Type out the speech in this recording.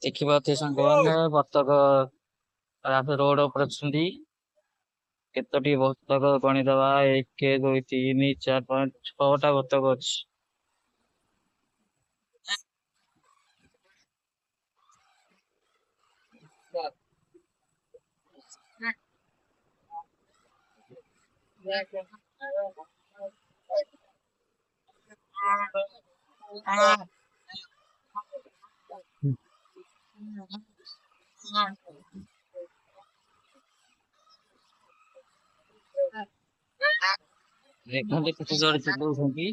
ଦେଖିପାରୁଥିବେ ସାଙ୍ଗମାନେ ବତକ ରୋଡ ଉପରେ ଅଛନ୍ତି। କେତୋଟି ବତକ ଗଣିଦବା 1 2 3 4 5 6ଟା ବତକ ଅଛି। ଦେଖନ୍ତି କେତେ ଜୋରେ ଚିଲଉଛନ୍ତି।